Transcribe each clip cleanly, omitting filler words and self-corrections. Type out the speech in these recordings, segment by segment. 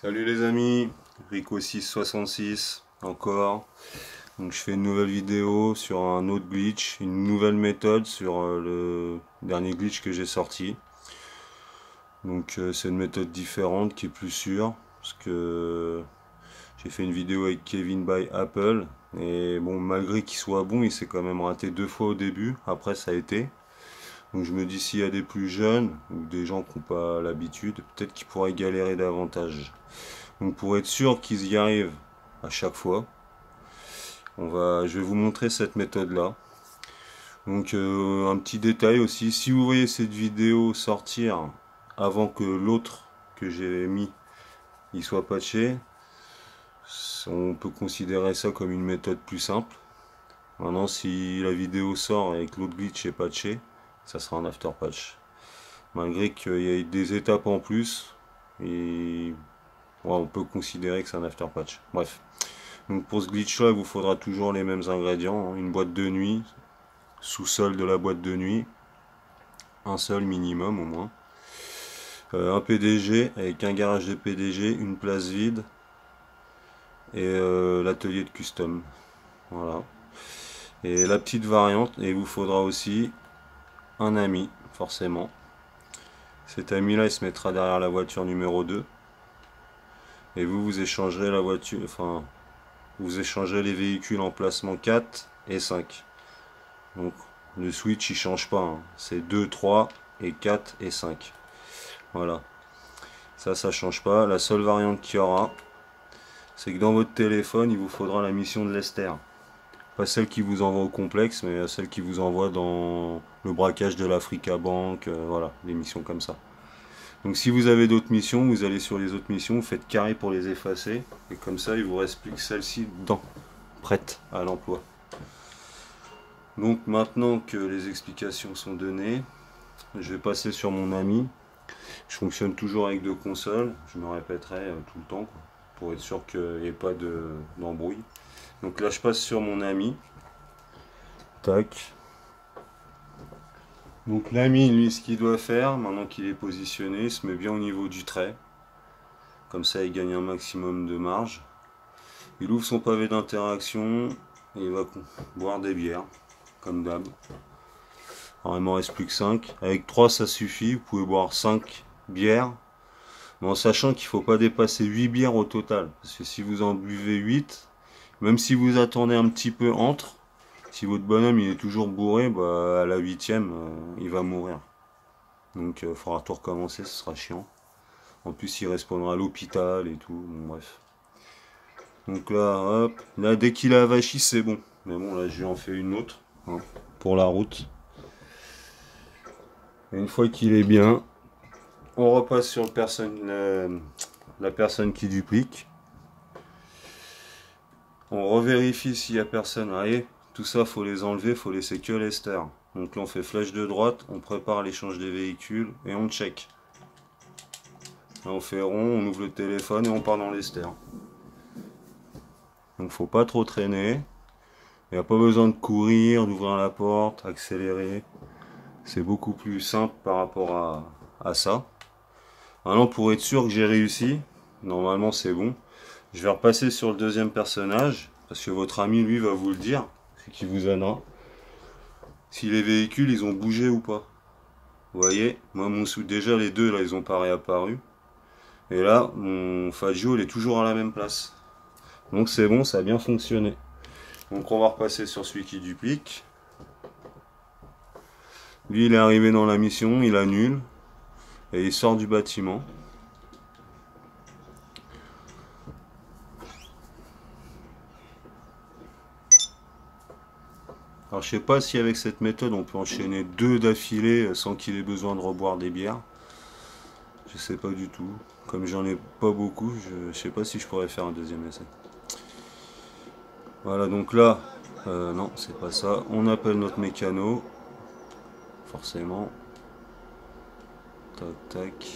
Salut les amis, Rico666 encore. Donc je fais une nouvelle vidéo sur un autre glitch, une nouvelle méthode sur le dernier glitch que j'ai sorti. Donc c'est une méthode différente qui est plus sûre parce que j'ai fait une vidéo avec Kevin by Apple et bon, malgré qu'il soit bon, il s'est quand même raté 2 fois au début. Après ça a été. Donc je me dis, s'il y a des plus jeunes ou des gens qui n'ont pas l'habitude, peut-être qu'ils pourraient galérer davantage. Donc pour être sûr qu'ils y arrivent à chaque fois, je vais vous montrer cette méthode-là. Donc un petit détail aussi, si vous voyez cette vidéo sortir avant que l'autre que j'ai mis il soit patché, on peut considérer ça comme une méthode plus simple. Maintenant, si la vidéo sort et que l'autre glitch est patché, ça sera un after patch. Malgré qu'il y ait des étapes en plus, et ouais, on peut considérer que c'est un after patch. Bref. Donc pour ce glitch là, il vous faudra toujours les mêmes ingrédients, hein. Une boîte de nuit, sous-sol de la boîte de nuit, un seul minimum au moins. Un PDG avec un garage de PDG, une place vide et l'atelier de custom. Voilà. Et la petite variante, et il vous faudra aussi un ami, forcément. Cet ami là, il se mettra derrière la voiture numéro 2. Et vous échangerez la voiture, enfin, vous échangez les véhicules en placement 4 et 5. Donc le switch il change pas, hein. C'est 2, 3 et 4 et 5. Voilà. Ça change pas. La seule variante qu'il y aura, c'est que dans votre téléphone, il vous faudra la mission de Lester. Pas celle qui vous envoie au complexe, mais celle qui vous envoie dans le braquage de l'Africa Bank, voilà, des missions comme ça. Donc si vous avez d'autres missions, vous allez sur les autres missions, vous faites carré pour les effacer, et comme ça il vous reste plus que celle-ci dedans, prête à l'emploi. Donc maintenant que les explications sont données, je vais passer sur mon ami. Je fonctionne toujours avec 2 consoles, je me répéterai tout le temps, quoi, pour être sûr qu'il n'y ait pas d'embrouille. Donc là je passe sur mon ami. Tac. Donc l'ami, lui, ce qu'il doit faire, maintenant qu'il est positionné, il se met bien au niveau du trait. Comme ça il gagne un maximum de marge. Il ouvre son pavé d'interaction et il va boire des bières, comme d'hab. Alors il m'en reste plus que 5. Avec 3 ça suffit, vous pouvez boire 5 bières. Mais en sachant qu'il ne faut pas dépasser 8 bières au total. Parce que si vous en buvez 8, même si vous attendez un petit peu entre, si votre bonhomme il est toujours bourré, bah, à la 8e, il va mourir. Donc il faudra tout recommencer, ce sera chiant. En plus il respawnera à l'hôpital et tout, bon, bref. Donc là, hop, là dès qu'il a avachi c'est bon. Mais bon là je lui en fais une autre, hein, pour la route. Et une fois qu'il est bien, on repasse sur la personne qui duplique. On revérifie s'il n'y a personne. Vous voyez, tout ça faut les enlever, faut laisser que Lester. Donc là on fait flèche de droite, on prépare l'échange des véhicules et on check. Là on fait rond, on ouvre le téléphone et on part dans Lester. Donc faut pas trop traîner. Il n'y a pas besoin de courir, d'ouvrir la porte, accélérer. C'est beaucoup plus simple par rapport à ça. Maintenant pour être sûr que j'ai réussi, normalement c'est bon. Je vais repasser sur le deuxième personnage, parce que votre ami lui va vous le dire, c'est qui vous aidera. Si les véhicules ils ont bougé ou pas. Vous voyez, moi déjà les deux là ils ont pas réapparu. Et là mon Fagio il est toujours à la même place. Donc c'est bon, ça a bien fonctionné. Donc on va repasser sur celui qui duplique. Lui il est arrivé dans la mission, il annule. Et il sort du bâtiment. Alors je sais pas si avec cette méthode on peut enchaîner 2 d'affilée sans qu'il ait besoin de reboire des bières. Je sais pas du tout. Comme j'en ai pas beaucoup, je sais pas si je pourrais faire un deuxième essai. Voilà, donc là, non c'est pas ça. On appelle notre mécano. Forcément. Tac tac.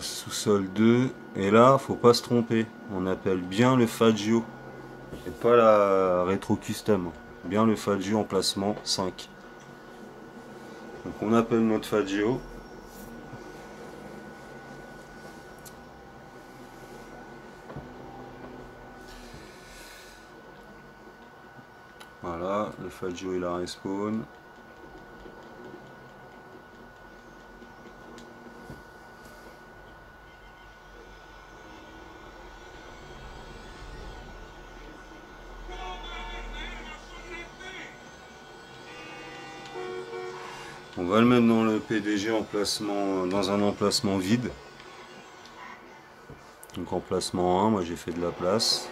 Sous-sol 2. Et là, faut pas se tromper. On appelle bien le Fagio. et pas la rétro custom. Bien le Faggio emplacement 5. Donc on appelle notre Faggio. Voilà, le Faggio il a respawn. On va le mettre dans le PDG emplacement, dans un emplacement vide. Donc emplacement 1, moi j'ai fait de la place.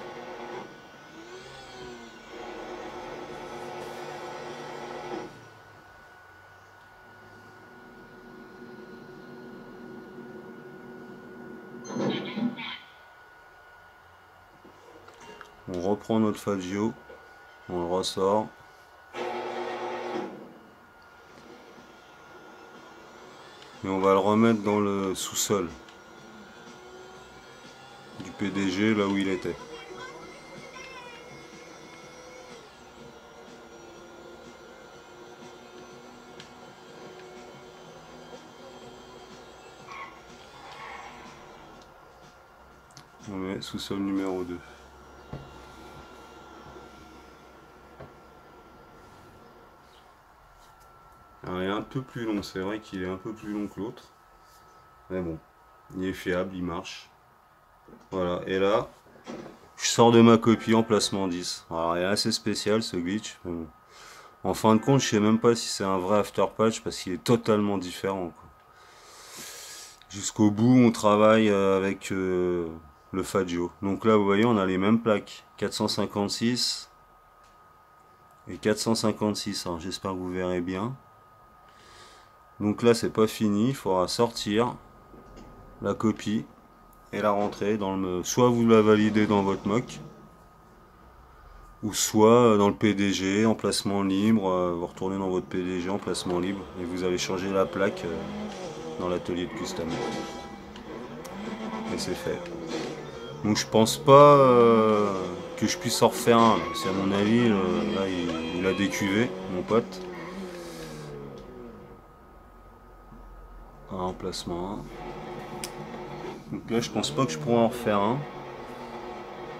On reprend notre Faggio, on le ressort. Et on va le remettre dans le sous-sol du PDG, là où il était. On met sous-sol numéro 2. Alors, il est un peu plus long, c'est vrai qu'il est un peu plus long que l'autre. Mais bon, il est fiable, il marche. Voilà, et là, je sors de ma copie en placement 10. Alors, il est assez spécial ce glitch. Mais bon. En fin de compte, je sais même pas si c'est un vrai after patch parce qu'il est totalement différent. Jusqu'au bout, on travaille avec le Faggio. Donc là, vous voyez, on a les mêmes plaques. 456 et 456. Alors, j'espère que vous verrez bien. Donc là, c'est pas fini. Il faudra sortir la copie et la rentrer dans le... Soit vous la validez dans votre mock, ou soit dans le PDG, emplacement libre. Vous retournez dans votre PDG, emplacement libre, et vous allez changer la plaque dans l'atelier de custom. Et c'est fait. Donc je pense pas que je puisse en refaire un. C'est à mon avis, là il a décuvé, mon pote. Emplacement 1. Donc là je pense pas que je pourrais en refaire un.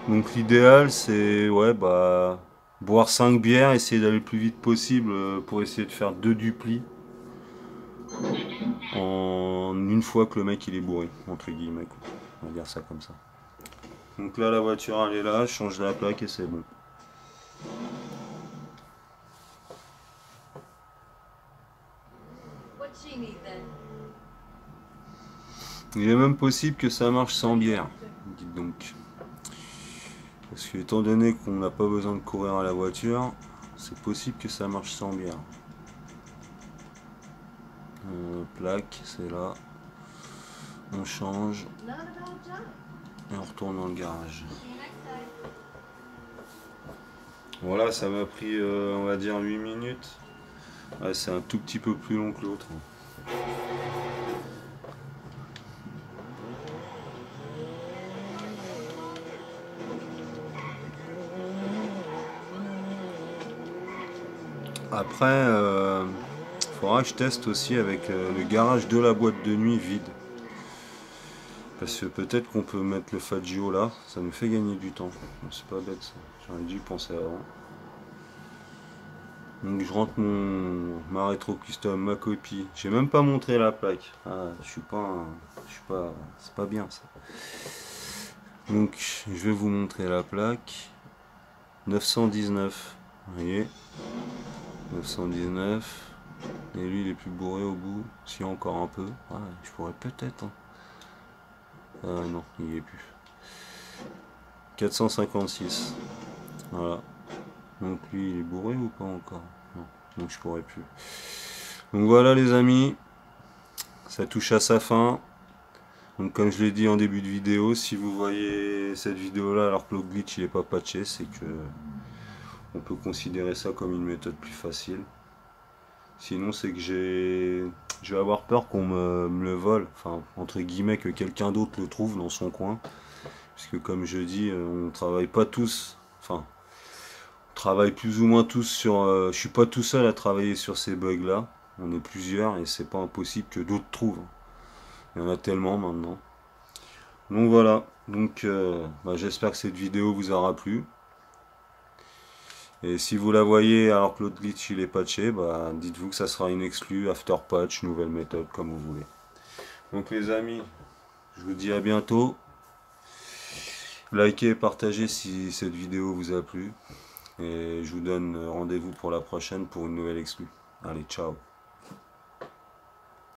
Donc l'idéal c'est boire 5 bières, essayer d'aller le plus vite possible pour essayer de faire 2 duplis en une fois que le mec il est bourré, entre guillemets. On va dire ça comme ça. Donc là la voiture elle est là, je change la plaque et c'est bon. Il est même possible que ça marche sans bière, dites donc. Parce que étant donné qu'on n'a pas besoin de courir à la voiture, c'est possible que ça marche sans bière. Plaque, c'est là. On change. Et on retourne dans le garage. Voilà, ça m'a pris, on va dire, 8 minutes. Ouais, c'est un tout petit peu plus long que l'autre. Après, faudra que je teste aussi avec le garage de la boîte de nuit vide. Parce que peut-être qu'on peut mettre le Faggio là, ça nous fait gagner du temps. C'est pas bête ça, j'aurais dû penser avant. Donc je rentre ma rétro custom, ma copie. J'ai même pas montré la plaque. Ah, c'est pas bien ça. Donc je vais vous montrer la plaque. 919, vous voyez, 919. Et lui il est plus bourré au bout, si encore un peu. Ah, je pourrais peut-être. Hein. Non, il n'y est plus. 456. Voilà. Donc lui il est bourré ou pas encore? Non, donc je pourrais plus. Donc voilà les amis, ça touche à sa fin. Donc comme je l'ai dit en début de vidéo, si vous voyez cette vidéo là alors que le glitch il est pas patché, c'est que on peut considérer ça comme une méthode plus facile. Sinon c'est que je vais avoir peur qu'on me le vole, enfin entre guillemets que quelqu'un d'autre le trouve dans son coin. Parce que comme je dis, on travaille pas tous, enfin travaille plus ou moins tous sur... je suis pas tout seul à travailler sur ces bugs là. On est plusieurs et c'est pas impossible que d'autres trouvent. Il y en a tellement maintenant. Donc voilà, donc bah, j'espère que cette vidéo vous aura plu. Et si vous la voyez alors que l'autre glitch il est patché, bah, dites-vous que ça sera une exclue, after patch, nouvelle méthode, comme vous voulez. Donc les amis, je vous dis à bientôt. Likez et partagez si cette vidéo vous a plu. Et je vous donne rendez-vous pour la prochaine pour une nouvelle exclue. Allez, ciao.